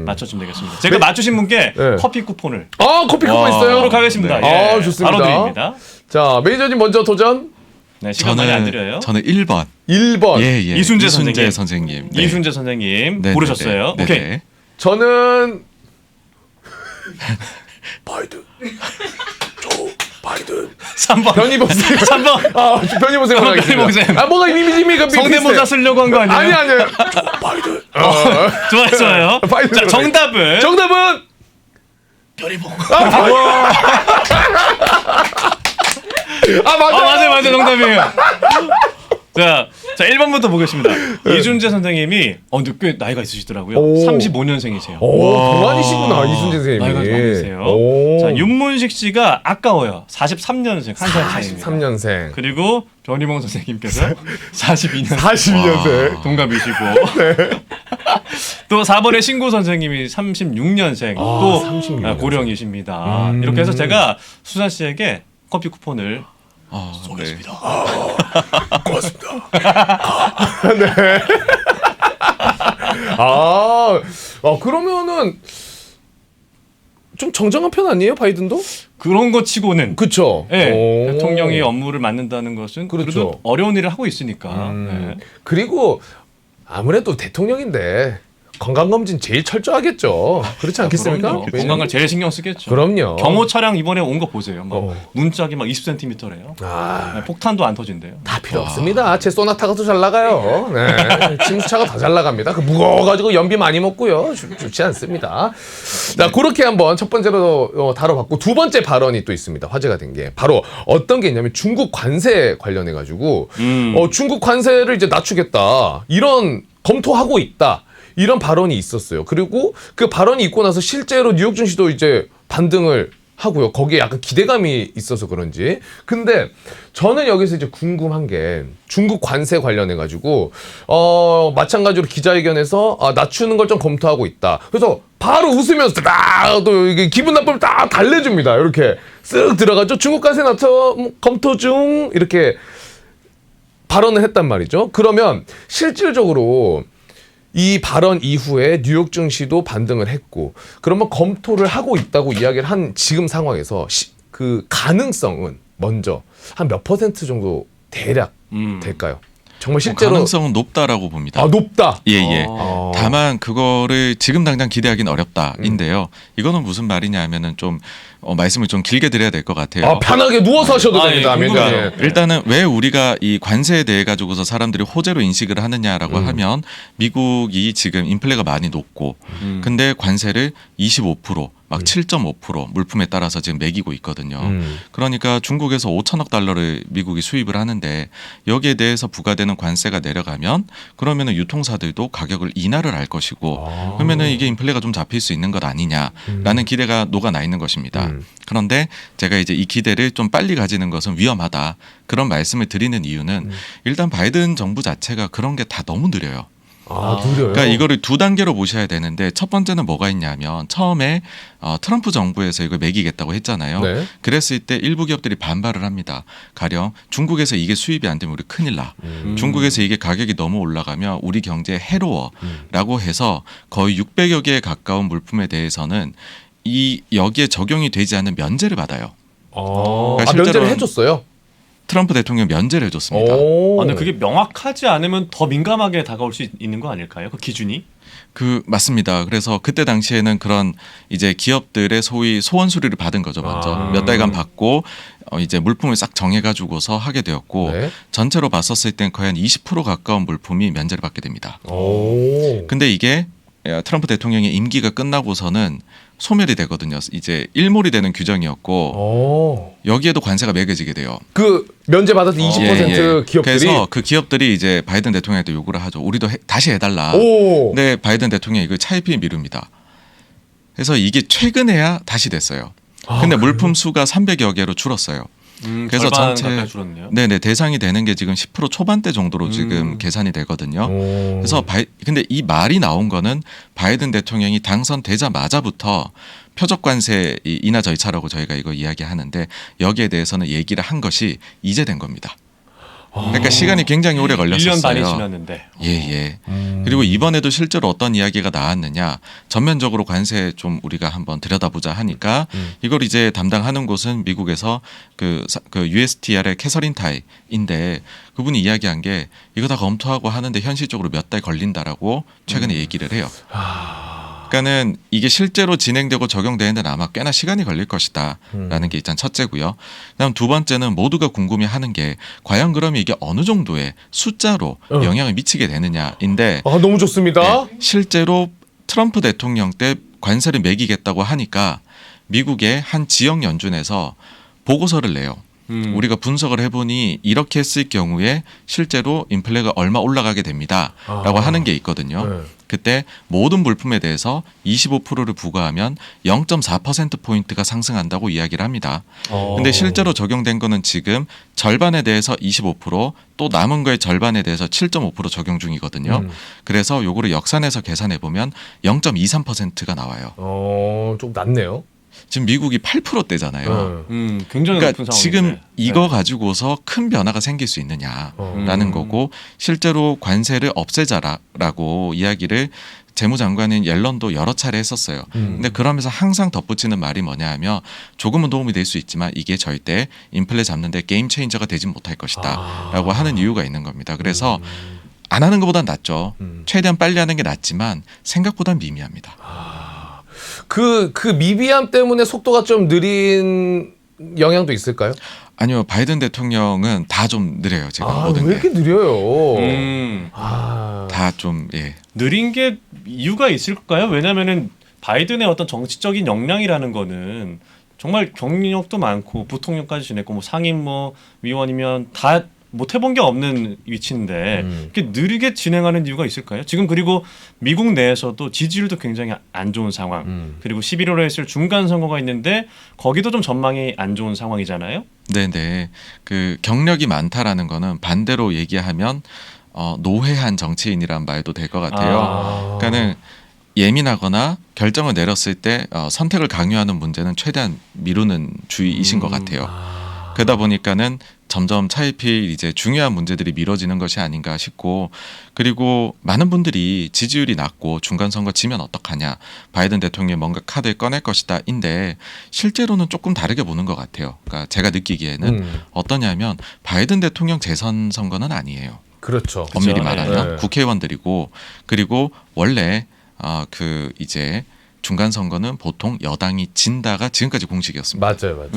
맞춰주면 되겠습니다. 제가 맞추신 분께 네. 커피 쿠폰을 커피 쿠폰 있어요? 하도록 하겠습니다. 네. 예, 좋습니다. 바로 드립니다. 자, 매니저님 먼저 도전. 네, 시간 많이 안 드려요. 저는 1번. 1번. 예. 이순재 선생님. 네. 이순재 선생님 네, 고르셨어요. 네, 네. 오케이. 네. 저는 바이든. 조 바이든. 3번. 변희봉 씨. 3번. 변희봉 씨 변희봉 쌤. 가겠습니다. 뭐가 이미지가 성대모사 쓰려고 한 거 아니에요? 아니요. 조 바이든. 좋아요. 바이든 자, 정답은 정답은 맞아요. 정답이에요. 자, 1번부터 보겠습니다. 이순재 선생님이 근데 꽤 나이가 있으시더라고요. 오. 35년생이세요. 동안이시구나 이순재 선생님이. 나이가 많으세요. 오. 자, 윤문식 씨가 아까워요. 43년생, 한 살 차이입니다. 43년생. 그리고 변희봉 선생님께서 42년생. 42년생. 동갑이시고. 또 4번의 신구 선생님이 36년생. 또 36년생. 고령이십니다. 이렇게 해서 제가 수산 씨에게 커피 쿠폰을 쏘겠습니다. 고맙습니다. 네. 그러면은 좀 정정한 편 아니에요, 바이든도? 그런 것 치고는 그렇죠. 네, 대통령이 업무를 맡는다는 것은 그렇죠. 그래도 어려운 일을 하고 있으니까. 네. 그리고 아무래도 대통령인데 건강검진 제일 철저하겠죠. 그렇지 않겠습니까? 그럼요. 건강을 제일 신경 쓰겠죠. 그럼요. 경호 차량 이번에 온 거 보세요. 막 어. 문짝이 막 20cm래요. 아, 폭탄도 안 터진대요. 다 필요 없습니다. 제 소나타가 더 잘 나가요. 네. 침수차가 더 잘 나갑니다. 그 무거워가지고 연비 많이 먹고요. 좋지 않습니다. 자, 그렇게 한번 첫 번째로 다뤄봤고 두 번째 발언이 또 있습니다. 화제가 된 게 바로 어떤 게 있냐면 중국 관세 관련해가지고 중국 관세를 이제 낮추겠다 이런 검토하고 있다. 이런 발언이 있었어요. 그리고 그 발언이 있고 나서 실제로 뉴욕 증시도 이제 반등을 하고요. 거기에 약간 기대감이 있어서 그런지. 근데 저는 여기서 이제 궁금한 게 중국 관세 관련해 가지고 마찬가지로 기자회견에서 낮추는 걸 좀 검토하고 있다. 그래서 바로 웃으면서 또 이게 기분 나쁨을 딱 달래줍니다. 이렇게 쓱 들어가죠. 중국 관세 낮춰 검토 중 이렇게 발언을 했단 말이죠. 그러면 실질적으로 이 발언 이후에 뉴욕 증시도 반등을 했고 그러면 검토를 하고 있다고 이야기를 한 지금 상황에서 그 가능성은 먼저 한 몇 % 정도 대략 될까요? 정말 실제로 가능성은 높다라고 봅니다. 높다. 예. 다만 그거를 지금 당장 기대하기는 어렵다인데요. 이거는 무슨 말이냐면은 좀 말씀을 좀 길게 드려야 될 것 같아요. 편하게 누워서 하셔도 됩니다. 궁금해요. 매니저님. 일단은 왜 우리가 이 관세에 대해 가지고서 사람들이 호재로 인식을 하느냐라고 하면 미국이 지금 인플레가 많이 높고 근데 관세를 25% 막 7.5% 물품에 따라서 지금 매기고 있거든요. 그러니까 중국에서 5천억 달러를 미국이 수입을 하는데 여기에 대해서 부과되는 관세가 내려가면 그러면은 유통사들도 가격을 인하를 할 것이고 그러면은 이게 인플레가 좀 잡힐 수 있는 것 아니냐라는 기대가 녹아나 있는 것입니다. 그런데 제가 이제 이 기대를 좀 빨리 가지는 것은 위험하다. 그런 말씀을 드리는 이유는 일단 바이든 정부 자체가 그런 게 다 너무 느려요. 느려요. 그러니까 이거를 두 단계로 보셔야 되는데 첫 번째는 뭐가 있냐면 처음에 트럼프 정부에서 이걸 매기겠다고 했잖아요. 네. 그랬을 때 일부 기업들이 반발을 합니다. 가령 중국에서 이게 수입이 안 되면 우리 큰일 나. 중국에서 이게 가격이 너무 올라가면 우리 경제에 해로워라고 해서 거의 600여 개에 가까운 물품에 대해서는 여기에 적용이 되지 않는 면제를 받아요. 그러니까 면제를 실제로는- 해줬어요. 트럼프 대통령 면제를 해줬습니다. 근데 그게 명확하지 않으면 더 민감하게 다가올 수 있는 거 아닐까요? 그 기준이? 맞습니다. 그래서 그때 당시에는 그런 이제 기업들의 소위 소원 수리를 받은 거죠. 먼저 몇 달간 받고 이제 물품을 싹 정해가지고서 하게 되었고 네. 전체로 봤었을 땐 거의 한 20% 가까운 물품이 면제를 받게 됩니다. 근데 이게 트럼프 대통령의 임기가 끝나고서는 소멸이 되거든요. 이제 일몰이 되는 규정이었고 여기에도 관세가 매겨지게 돼요. 그 면제 받았던 20% 기업들이 그래서 그 기업들이 이제 바이든 대통령한테 요구를 하죠. 우리도 다시 해달라. 근데 바이든 대통령이 이걸 차일피일 미룹니다. 그래서 이게 최근에야 다시 됐어요. 근데 물품 수가 300여 개로 줄었어요. 그래서 절반 전체 가까이 줄었네요. 네네 대상이 되는 게 지금 10% 초반대 정도로 지금 계산이 되거든요. 그래서 근데 이 말이 나온 거는 바이든 대통령이 당선되자마자부터 표적 관세 인하 절차라고 저희가 이거 이야기하는데 여기에 대해서는 얘기를 한 것이 이제 된 겁니다. 그러니까 시간이 굉장히 오래 걸렸었어요. 1년 반이 지났는데. 예. 그리고 이번에도 실제로 어떤 이야기가 나왔느냐. 전면적으로 관세 좀 우리가 한번 들여다보자 하니까 이걸 이제 담당하는 곳은 미국에서 그 USTR의 캐서린 타이인데 그분이 이야기한 게 이거 다 검토하고 하는데 현실적으로 몇 달 걸린다라고 최근에 얘기를 해요. 그러니까는 이게 실제로 진행되고 적용되는 데는 아마 꽤나 시간이 걸릴 것이다라는 게 일단 첫째고요. 그다음 두 번째는 모두가 궁금해하는 게 과연 그러면 이게 어느 정도의 숫자로 영향을 미치게 되느냐인데 아, 너무 좋습니다. 실제로 트럼프 대통령 때 관세를 매기겠다고 하니까 미국의 한 지역 연준에서 보고서를 내요. 우리가 분석을 해보니 이렇게 했을 경우에 실제로 인플레가 얼마 올라가게 됩니다라고 하는 게 있거든요. 네. 그때 모든 물품에 대해서 25%를 부과하면 0.4%포인트가 상승한다고 이야기를 합니다. 근데 실제로 적용된 거는 지금 절반에 대해서 25%또 남은 거의 절반에 대해서 7.5% 적용 중이거든요. 그래서 요거를 역산해서 계산해 보면 0.23%가 나와요. 좀 낮네요. 지금 미국이 8%대잖아요. 굉장히 그러니까 높은 상황인데. 지금 이거 가지고서 큰 변화가 생길 수 있느냐라는 거고 실제로 관세를 없애자라고 이야기를 재무장관인 옐런도 여러 차례 했었어요. 근데 그러면서 항상 덧붙이는 말이 뭐냐 하면 조금은 도움이 될 수 있지만 이게 절대 인플레 잡는 데 게임 체인저가 되진 못할 것이다 라고 하는 이유가 있는 겁니다. 그래서 안 하는 것보단 낫죠. 최대한 빨리 하는 게 낫지만 생각보단 미미합니다. 그 미비함 때문에 속도가 좀 느린 영향도 있을까요? 아니요. 바이든 대통령은 다 좀 느려요. 지금 모든 왜 게. 이렇게 느려요? 다 좀 예. 느린 게 이유가 있을까요? 왜냐면은 바이든의 어떤 정치적인 역량이라는 거는 정말 경력도 많고 부통령까지 지냈고 뭐 상임 뭐 위원이면 다 못 해본 게 없는 위치인데 이렇게 느리게 진행하는 이유가 있을까요? 지금 그리고 미국 내에서도 지지율도 굉장히 안 좋은 상황. 그리고 11월에 있을 중간 선거가 있는데 거기도 좀 전망이 안 좋은 상황이잖아요. 네네. 그 경력이 많다라는 거는 반대로 얘기하면 노회한 정치인이란 말도 될 것 같아요. 그러니까는 예민하거나 결정을 내렸을 때 선택을 강요하는 문제는 최대한 미루는 주의이신 것 같아요. 그러다 보니까는 점점 차일피일 이제 중요한 문제들이 미뤄지는 것이 아닌가 싶고 그리고 많은 분들이 지지율이 낮고 중간 선거 지면 어떡하냐 바이든 대통령이 뭔가 카드를 꺼낼 것이다인데 실제로는 조금 다르게 보는 것 같아요. 그러니까 제가 느끼기에는 어떠냐면 바이든 대통령 재선 선거는 아니에요. 그렇죠. 엄밀히 그렇죠. 말하면 네. 국회의원들이고 그리고 원래 그 이제 중간 선거는 보통 여당이 진다가 지금까지 공식이었습니다. 맞아요.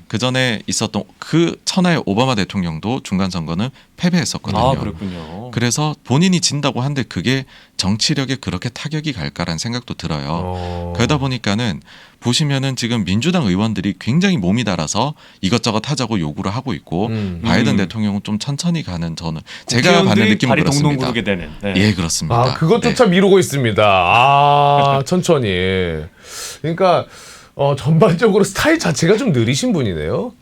그 전에 있었던 그 천하의 오바마 대통령도 중간 선거는 패배했었거든요. 아 그렇군요. 그래서 본인이 진다고 한데 그게 정치력에 그렇게 타격이 갈까라는 생각도 들어요. 그러다 보니까는 보시면은 지금 민주당 의원들이 굉장히 몸이 달아서 이것저것 하자고 요구를 하고 있고 바이든 대통령은 좀 천천히 가는 저는 제가 받는 느낌은 발이 동동 그렇습니다. 구르게 되는. 네. 예, 그렇습니다. 그것조차 네. 미루고 있습니다. 천천히. 그러니까 전반적으로 스타일 자체가 좀 느리신 분이네요.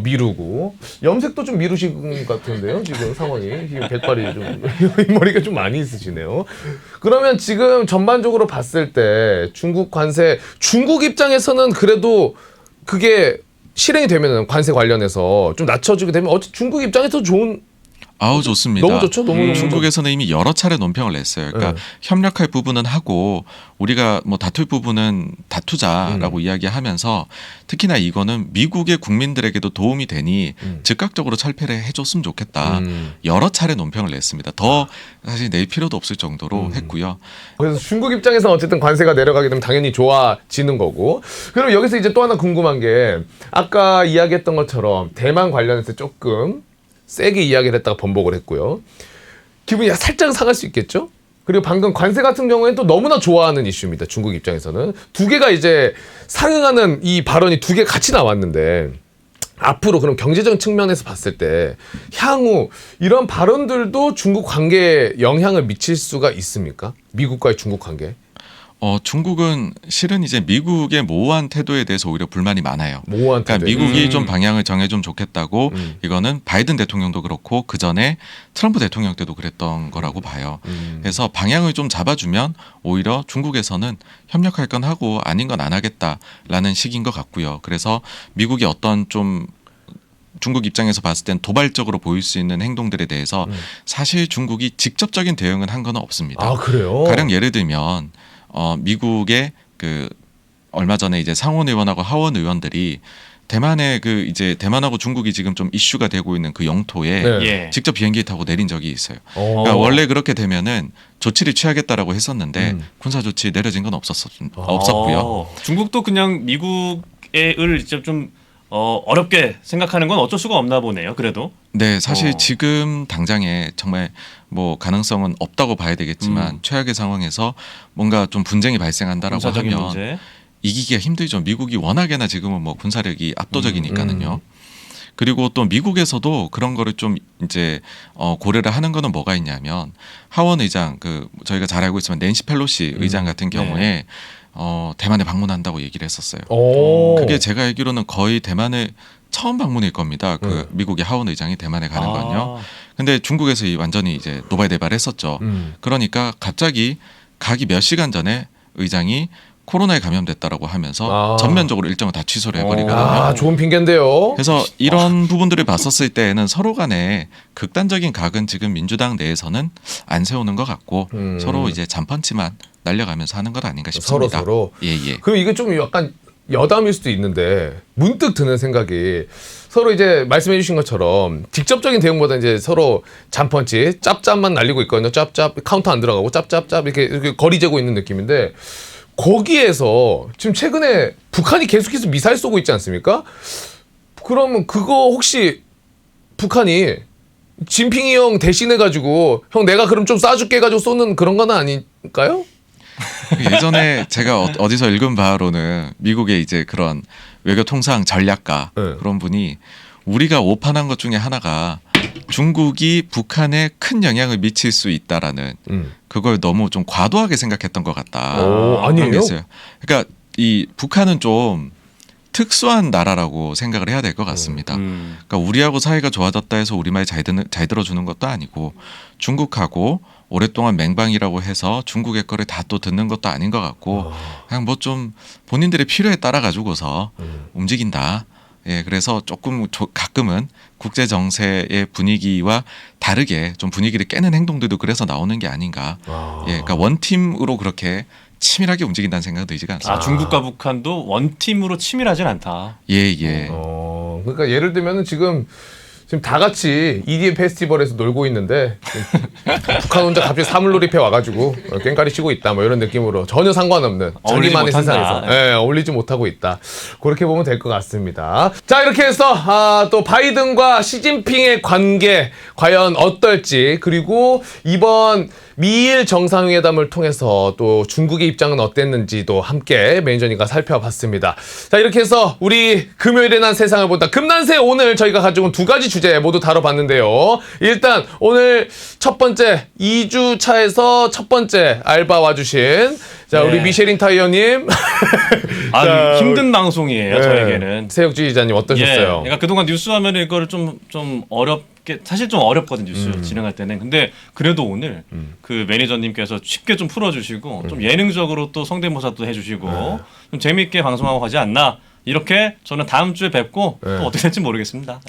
미루고 염색도 좀 미루신 것 같은데요. 지금 상황이 지금 백발이 좀 머리가 좀 많이 있으시네요. 그러면 지금 전반적으로 봤을 때 중국 관세 중국 입장에서는 그래도 그게 실행이 되면은 관세 관련해서 좀 낮춰지게 되면 중국 입장에서 좋은. 아우 좋습니다. 너무 좋죠. 너무 좋죠. 중국에서는 이미 여러 차례 논평을 냈어요. 그러니까 협력할 부분은 하고 우리가 뭐 다툴 부분은 다투자라고 이야기하면서 특히나 이거는 미국의 국민들에게도 도움이 되니 즉각적으로 철폐를 해줬으면 좋겠다. 여러 차례 논평을 냈습니다. 더 사실 낼 필요도 없을 정도로 했고요. 그래서 중국 입장에서는 어쨌든 관세가 내려가게 되면 당연히 좋아지는 거고. 그럼 여기서 이제 또 하나 궁금한 게 아까 이야기했던 것처럼 대만 관련해서 조금 세게 이야기를 했다가 번복을 했고요. 기분이 살짝 상할 수 있겠죠? 그리고 방금 관세 같은 경우에는 또 너무나 좋아하는 이슈입니다. 중국 입장에서는. 두 개가 이제 상응하는 이 발언이 두 개 같이 나왔는데 앞으로 그럼 경제적인 측면에서 봤을 때 향후 이런 발언들도 중국 관계에 영향을 미칠 수가 있습니까? 미국과의 중국 관계. 중국은 실은 이제 미국의 모호한 태도에 대해서 오히려 불만이 많아요. 모호한 그러니까 태도. 미국이 좀 방향을 정해주면 좋겠다고 이거는 바이든 대통령도 그렇고 그 전에 트럼프 대통령 때도 그랬던 거라고 봐요. 그래서 방향을 좀 잡아주면 오히려 중국에서는 협력할 건 하고 아닌 건 안 하겠다라는 식인 것 같고요. 그래서 미국이 어떤 좀 중국 입장에서 봤을 땐 도발적으로 보일 수 있는 행동들에 대해서 사실 중국이 직접적인 대응은 한 건 없습니다. 아 그래요? 가령 예를 들면 미국의 그 얼마 전에 이제 상원 의원하고 하원 의원들이 대만의 그 이제 대만하고 중국이 지금 좀 이슈가 되고 있는 그 영토에 네. 예. 직접 비행기 타고 내린 적이 있어요. 어. 그러니까 원래 그렇게 되면은 조치를 취하겠다라고 했었는데 군사 조치 내려진 건 없었고요. 중국도 그냥 미국을 이제 좀 어렵게 생각하는 건 어쩔 수가 없나 보네요. 그래도. 네, 사실 지금 당장에 정말 뭐 가능성은 없다고 봐야 되겠지만 최악의 상황에서 뭔가 좀 분쟁이 발생한다라고 군사적인 하면 문제. 이기기가 힘들죠. 미국이 워낙에나 지금은 뭐 군사력이 압도적이니까는요. 그리고 또 미국에서도 그런 거를 좀 이제 고려를 하는 거는 뭐가 있냐면 하원 의장 그 저희가 잘 알고 있지만 낸시 펠로시 의장 같은 경우에 대만에 방문한다고 얘기를 했었어요. 오. 그게 제가 알기로는 거의 대만을 처음 방문일 겁니다. 그 미국의 하원 의장이 대만에 가는 건요. 근데 중국에서 완전히 이제 노발대발했었죠. 그러니까 갑자기 가기 몇 시간 전에 의장이 코로나에 감염됐다라고 하면서 전면적으로 일정을 다 취소를 해버리거든요. 아 좋은 핑계인데요. 그래서 이런 부분들을 봤었을 때에는 서로 간에 극단적인 각은 지금 민주당 내에서는 안 세우는 것 같고 서로 이제 잔펀치만 날려가면서 하는 것 아닌가 싶습니다. 서로. 예. 그럼 이게 좀 약간 여담일 수도 있는데 문득 드는 생각이 서로 이제 말씀해 주신 것처럼 직접적인 대응보다 이제 서로 잔펀치 짭짭만 날리고 있거든요. 짭짭 카운터 안 들어가고 짭짭짭 이렇게 거리 재고 있는 느낌인데 거기에서 지금 최근에 북한이 계속해서 미사일 쏘고 있지 않습니까? 그러면 그거 혹시 북한이 진핑이 형 대신해 가지고 형 내가 그럼 좀 쏴줄게 해가지고 쏘는 그런 건 아닐까요? 예전에 제가 어디서 읽은 바로는 미국의 이제 그런 외교 통상 전략가 네. 그런 분이 우리가 오판한 것 중에 하나가 중국이 북한에 큰 영향을 미칠 수 있다라는 그걸 너무 좀 과도하게 생각했던 것 같다. 오, 그런 게 아니에요? 있어요. 그러니까 이 북한은 좀 특수한 나라라고 생각을 해야 될 것 같습니다. 그러니까 우리하고 사이가 좋아졌다 해서 우리 말 잘 들어주는 것도 아니고 중국하고 오랫동안 맹방이라고 해서 중국의 거를 다 또 듣는 것도 아닌 것 같고 그냥 뭐 좀 본인들의 필요에 따라 가지고서 움직인다. 예, 그래서 조금 가끔은 국제 정세의 분위기와 다르게 좀 분위기를 깨는 행동들도 그래서 나오는 게 아닌가. 예, 그러니까 원팀으로 그렇게 치밀하게 움직인다는 생각은 들지가 않습니다. 중국과 북한도 원팀으로 치밀하진 않다. 예. 그러니까 예를 들면은 지금 다 같이 EDM 페스티벌에서 놀고 있는데 북한 혼자 갑자기 사물놀이패 와가지고 깽까리 치고 있다 뭐 이런 느낌으로 전혀 상관없는 어울리지 자기만의 못한다. 세상에서 어울리지 못하고 있다. 그렇게 보면 될 것 같습니다. 자 이렇게 해서 또 바이든과 시진핑의 관계 과연 어떨지 그리고 이번 미일 정상회담을 통해서 또 중국의 입장은 어땠는지도 함께 매니저님과 살펴봤습니다. 자 이렇게 해서 우리 금요일에 난 세상을 본다 금난세 오늘 저희가 가지고 온 두 가지 주제 모두 다뤄봤는데요. 일단 오늘 첫 번째 2주 차에서 첫 번째 알바 와주신 자 우리 미쉐린 타이어님 자, 힘든 방송이에요. 저에게는. 새혁주의자님 어떠셨어요? 그러니까 그동안 뉴스하면 이거를 좀 어렵게 사실 좀 어렵거든요 뉴스 진행할 때는. 근데 그래도 오늘 그 매니저님께서 쉽게 좀 풀어주시고 좀 예능적으로 또 성대모사도 해주시고 좀 재미있게 방송하고 가지 않나. 이렇게 저는 다음 주에 뵙고 또 어떻게 될지 모르겠습니다.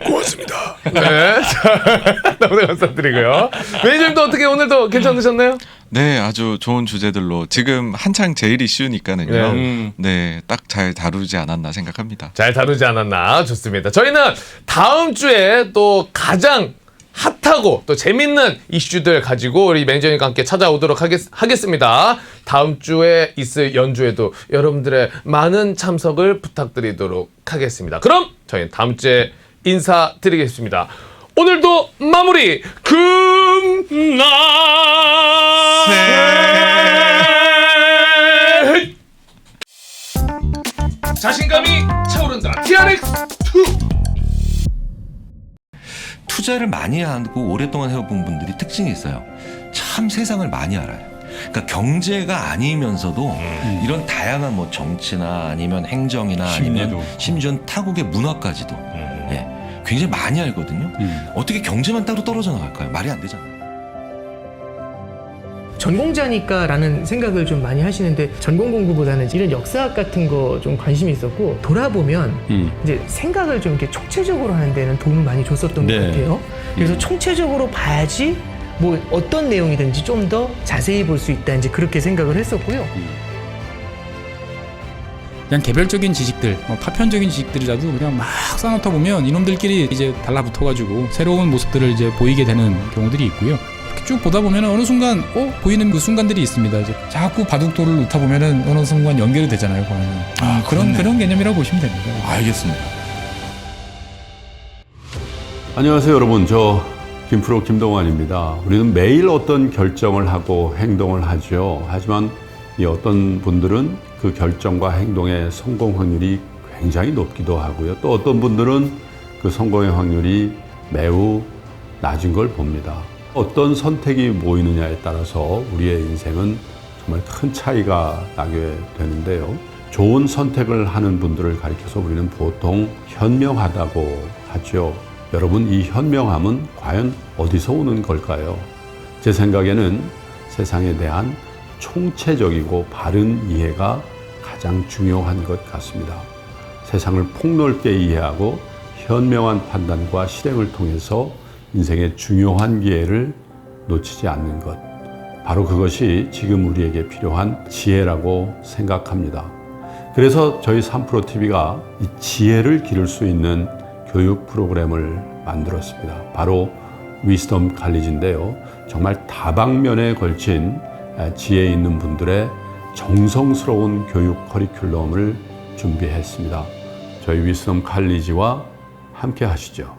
고맙습니다. 네, 자, 너무 감사드리고요. 매니저님도 어떻게 오늘도 괜찮으셨나요? 네, 아주 좋은 주제들로 지금 한창 제일 이슈니까는요. 네, 딱 잘 다루지 않았나 생각합니다. 잘 다루지 않았나 좋습니다. 저희는 다음 주에 또 가장 핫하고 또 재밌는 이슈들 가지고 우리 매니저님과 함께 찾아오도록 하겠습니다. 다음 주에 있을 연주에도 여러분들의 많은 참석을 부탁드리도록 하겠습니다. 그럼 저희는 다음 주에 인사드리겠습니다. 오늘도 마무리 금나세 자신감이 차오른다 TRX2 투자를 많이 하고 오랫동안 해본 분들이 특징이 있어요. 참 세상을 많이 알아요. 그러니까 경제가 아니면서도 이런 다양한 뭐 정치나 아니면 행정이나 아니면 심지어 타국의 문화까지도 예, 굉장히 많이 알거든요. 어떻게 경제만 따로 떨어져 나갈까요? 말이 안 되잖아요. 전공자니까라는 생각을 좀 많이 하시는데 전공 공부보다는 이런 역사학 같은 거 좀 관심이 있었고 돌아보면 이제 생각을 좀 이렇게 총체적으로 하는 데는 도움을 많이 줬었던 것 같아요. 그래서 총체적으로 봐야지 뭐 어떤 내용이든지 좀 더 자세히 볼 수 있다 이제 그렇게 생각을 했었고요. 그냥 개별적인 지식들, 파편적인 지식들이라도 그냥 막 쌓아놓다 보면 이놈들끼리 이제 달라붙어가지고 새로운 모습들을 이제 보이게 되는 경우들이 있고요. 이렇게 쭉 보다 보면 어느 순간 보이는 그 순간들이 있습니다. 이제 자꾸 바둑돌을 놓다 보면은 어느 순간 연결이 되잖아요. 그런 개념이라고 보시면 됩니다. 알겠습니다. 안녕하세요 여러분, 저 김프로 김동완입니다. 우리는 매일 어떤 결정을 하고 행동을 하죠. 하지만 이 어떤 분들은 그 결정과 행동의 성공 확률이 굉장히 높기도 하고요. 또 어떤 분들은 그 성공의 확률이 매우 낮은 걸 봅니다. 어떤 선택이 모이느냐에 따라서 우리의 인생은 정말 큰 차이가 나게 되는데요. 좋은 선택을 하는 분들을 가리켜서 우리는 보통 현명하다고 하죠. 여러분, 이 현명함은 과연 어디서 오는 걸까요? 제 생각에는 세상에 대한 총체적이고 바른 이해가 가장 중요한 것 같습니다. 세상을 폭넓게 이해하고 현명한 판단과 실행을 통해서 인생의 중요한 기회를 놓치지 않는 것. 바로 그것이 지금 우리에게 필요한 지혜라고 생각합니다. 그래서 저희 3프로TV가 이 지혜를 기를 수 있는 교육 프로그램을 만들었습니다. 바로 위스덤 칼리지인데요. 정말 다방면에 걸친 지혜 있는 분들의 정성스러운 교육 커리큘럼을 준비했습니다. 저희 위스덤 칼리지와 함께 하시죠.